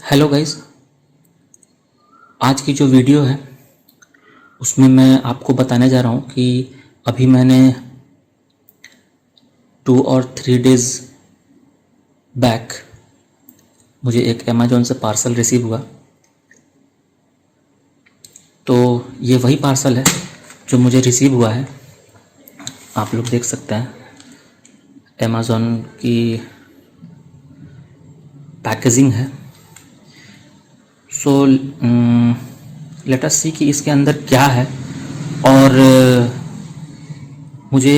Hello guys, आज की जो वीडियो है उसमें मैं आपको बताने जा रहा हूँ कि अभी मैंने 2 और 3 डेज़ बैक मुझे एक अमेज़ॉन से पार्सल रिसीव हुआ। तो ये वही पार्सल है जो मुझे रिसीव हुआ है। आप लोग देख सकते हैं अमेज़ॉन की पैकेजिंग है। सो लेट अस सी कि इसके अंदर क्या है। और मुझे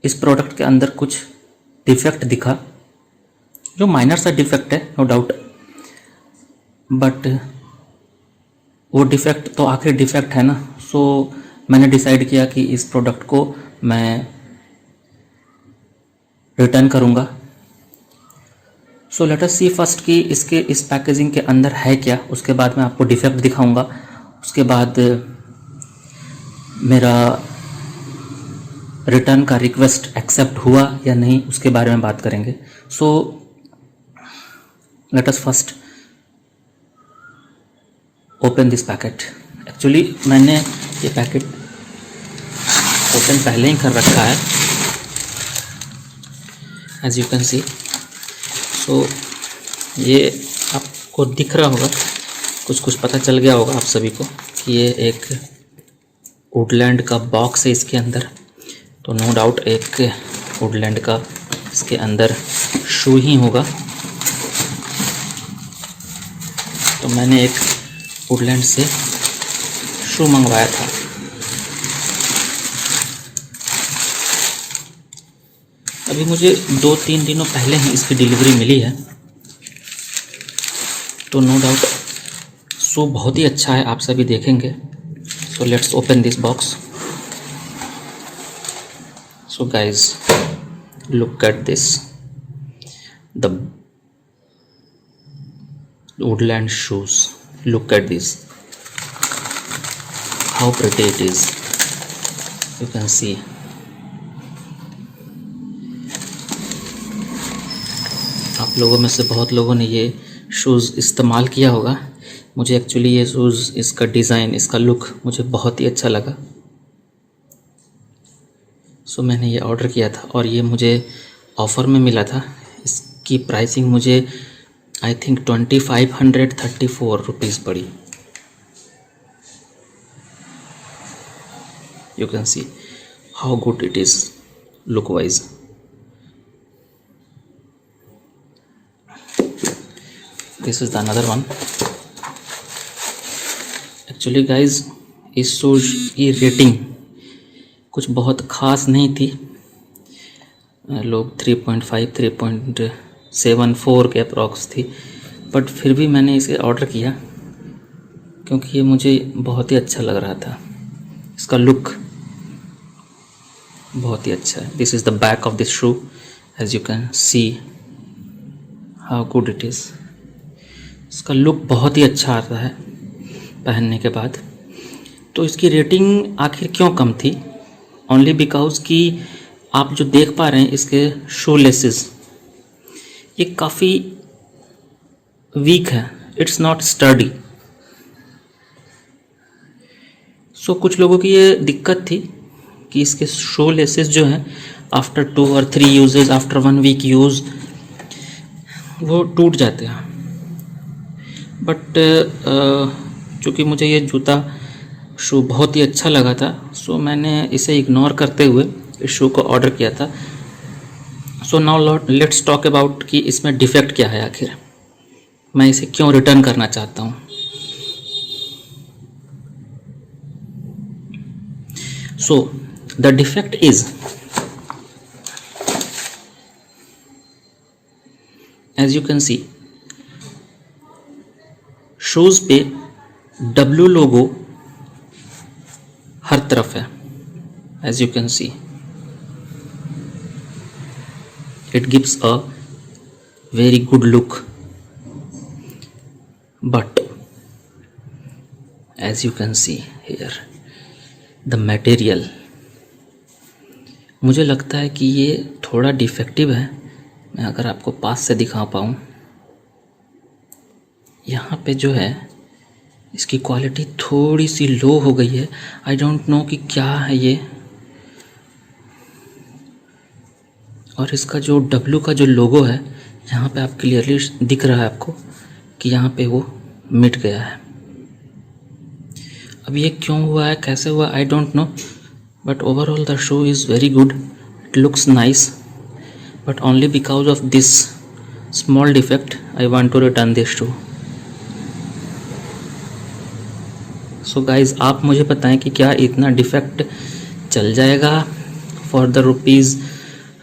इस प्रोडक्ट के अंदर कुछ डिफेक्ट दिखा, जो माइनर सा डिफेक्ट है नो डाउट, बट वो डिफेक्ट तो आखिर डिफेक्ट है ना। सो मैंने डिसाइड किया कि इस प्रोडक्ट को मैं रिटर्न करूँगा। सो लेट अस सी फर्स्ट कि इसके इस पैकेजिंग के अंदर है क्या, उसके बाद मैं आपको डिफेक्ट दिखाऊंगा। उसके बाद मेरा रिटर्न का रिक्वेस्ट एक्सेप्ट हुआ या नहीं उसके बारे में बात करेंगे। So let us first open this packet. Actually मैंने ये पैकेट ओपन पहले ही कर रखा है, एज यू कैन सी। सो ये आपको दिख रहा होगा, कुछ पता चल गया होगा आप सभी को कि ये एक वुडलैंड का बॉक्स है इसके अंदर। तो नो डाउट एक वुडलैंड का इसके अंदर शू ही होगा। तो मैंने एक वुडलैंड से शू मंगवाया था। अभी मुझे 2-3 दिनों पहले ही इसकी डिलीवरी मिली है। तो नो डाउट शू बहुत ही अच्छा है, आप सभी देखेंगे। So let's open this box. So guys, look at this, the woodland shoes. Look at this, how pretty it is. You can see. आप लोगों में से बहुत लोगों ने ये शूज़ इस्तेमाल किया होगा। मुझे एक्चुअली ये शूज़, इसका डिज़ाइन, इसका लुक मुझे बहुत ही अच्छा लगा। सो मैंने ये ऑर्डर किया था और ये मुझे ऑफ़र में मिला था। इसकी प्राइसिंग मुझे आई थिंक 2534 रुपीज़ पड़ी। You can see how good it is look wise. This is the another one. Actually guys, इस शूज़ की रेटिंग कुछ बहुत ख़ास नहीं थी। लोग 3.5 3.74 के अप्रॉक्स थी, बट फिर भी मैंने इसे ऑर्डर किया क्योंकि ये मुझे बहुत ही अच्छा लग रहा था। इसका लुक बहुत ही अच्छा है। This is the back of this shoe, as you can see how good it is. इसका लुक बहुत ही अच्छा आता है पहनने के बाद। तो इसकी रेटिंग आखिर क्यों कम थी? ओनली बिकॉज कि आप जो देख पा रहे हैं इसके शू लेसेस, ये काफ़ी वीक है, इट्स नॉट स्टर्डी। सो कुछ लोगों की ये दिक्कत थी कि इसके शू लेसेस जो हैं आफ्टर 2 और 3 यूजेस, आफ्टर 1 वीक यूज़ वो टूट जाते हैं। बट चूँकि मुझे ये जूता शू बहुत ही अच्छा लगा था, सो मैंने इसे इग्नोर करते हुए इस शू को ऑर्डर किया था। So now let's talk about कि इसमें डिफेक्ट क्या है, आखिर मैं इसे क्यों रिटर्न करना चाहता हूँ। So the defect is, as you can see, shoes पे W लोगो हर तरफ है, as you can see. It gives a very good look, but as you can see here the material, मुझे लगता है कि ये थोड़ा डिफेक्टिव है। मैं अगर आपको पास से दिखा पाऊँ यहाँ पे जो है इसकी क्वालिटी थोड़ी सी लो हो गई है। आई डोंट नो कि क्या है ये। और इसका जो W का जो लोगो है यहाँ पे आप क्लियरली दिख रहा है आपको कि यहाँ पे वो मिट गया है। अब ये क्यों हुआ है, कैसे हुआ, I don't know, but overall the shoe is very good, it looks nice, but only because of this small defect I want to return this shoe. So guys, आप मुझे बताएं कि क्या इतना डिफेक्ट चल जाएगा for the rupees,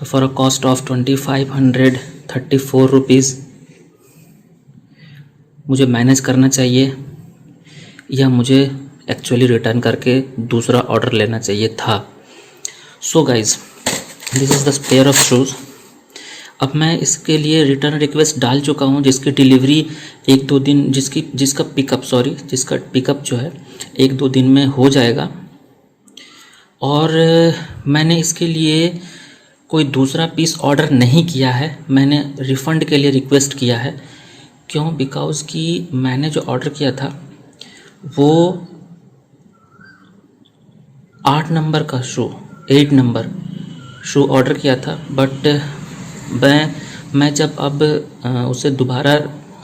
for a cost of 2534 rupees मुझे manage करना चाहिए या मुझे एक्चुअली रिटर्न करके दूसरा ऑर्डर लेना चाहिए था। So guys, this is the pair of shoes. अब मैं इसके लिए रिटर्न रिक्वेस्ट डाल चुका हूँ, जिसकी डिलीवरी 1-2 दिन, जिसका पिकअप जो है 1-2 दिन में हो जाएगा। और मैंने इसके लिए कोई दूसरा पीस ऑर्डर नहीं किया है, मैंने रिफ़ंड के लिए रिक्वेस्ट किया है। क्यों? बिकॉज़ कि मैंने जो ऑर्डर किया था वो 8 नंबर का शू, 8 नंबर शू ऑर्डर किया था, बट मैं जब अब उसे दोबारा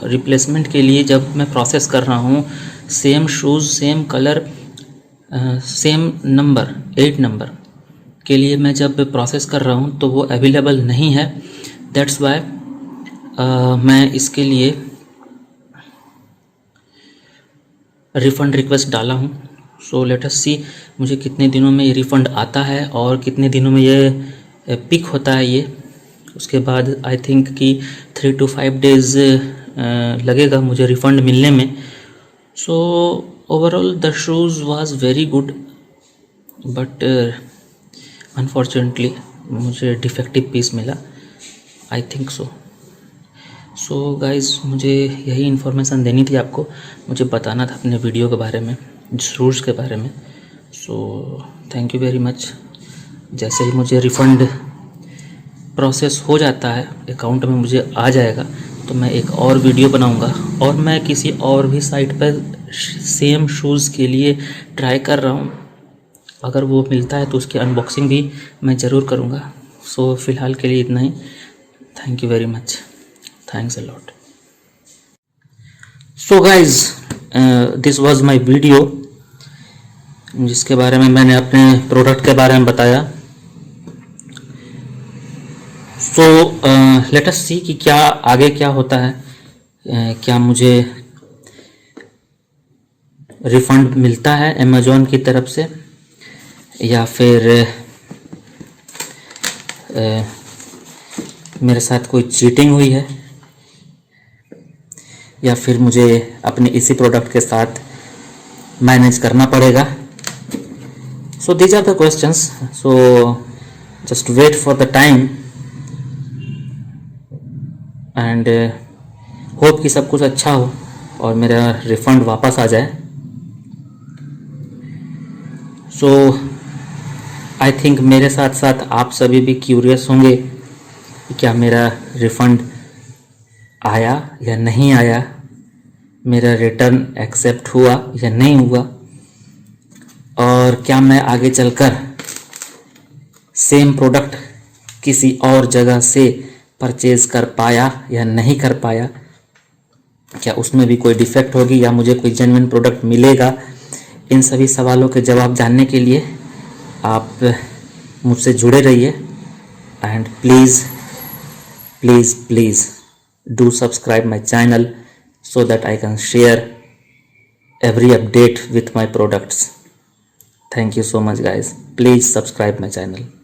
रिप्लेसमेंट के लिए जब मैं प्रोसेस कर रहा हूँ, same shoes, same colour, same number, 8 number के लिए मैं जब प्रोसेस कर रहा हूँ तो वो अवेलेबल नहीं है। दैट्स वाई मैं इसके लिए रिफ़ंड रिक्वेस्ट डाला हूँ। सो लेट अस सी मुझे कितने दिनों में ये रिफ़ंड आता है और कितने दिनों में ये पिक होता है ये। उसके बाद आई थिंक कि 3 to 5 डेज़ लगेगा मुझे रिफ़ंड मिलने में। So overall the shoes was very good, but unfortunately मुझे डिफेक्टिव पीस मिला, I think so. So guys, मुझे यही इन्फॉर्मेशन देनी थी आपको, मुझे बताना था अपने वीडियो के बारे में, शूज़ के बारे में। So thank you very much. जैसे ही मुझे रिफ़ंड प्रोसेस हो जाता है, अकाउंट में मुझे आ जाएगा, तो मैं एक और वीडियो बनाऊंगा और मैं किसी और भी साइट पर सेम शूज़ के लिए ट्राई कर रहा हूँ। अगर वो मिलता है तो उसकी अनबॉक्सिंग भी मैं ज़रूर करूँगा। सो फ़िलहाल के लिए इतना ही। Thank you very much, thanks a lot. So guys, this was my video जिसके बारे में मैंने अपने प्रोडक्ट के बारे में बताया। सो लेट अस सी कि क्या आगे क्या होता है, क्या मुझे रिफ़ंड मिलता है अमेज़ॉन की तरफ से या फिर मेरे साथ कोई चीटिंग हुई है या फिर मुझे अपने इसी प्रोडक्ट के साथ मैनेज करना पड़ेगा। So these are the questions. So just wait for the time and hope कि सब कुछ अच्छा हो और मेरा रिफ़ंड वापस आ जाए। सो आई थिंक मेरे साथ साथ आप सभी भी क्यूरियस होंगे कि क्या मेरा रिफ़ंड आया या नहीं आया, मेरा रिटर्न एक्सेप्ट हुआ या नहीं हुआ, और क्या मैं आगे चलकर सेम प्रोडक्ट किसी और जगह से परचेज़ कर पाया या नहीं कर पाया, क्या उसमें भी कोई डिफ़ेक्ट होगी या मुझे कोई जेन्युइन प्रोडक्ट मिलेगा। इन सभी सवालों के जवाब जानने के लिए आप मुझसे जुड़े रहिए and please please please do subscribe my channel so that I can share every update with my products. Thank you so much guys. Please subscribe my channel.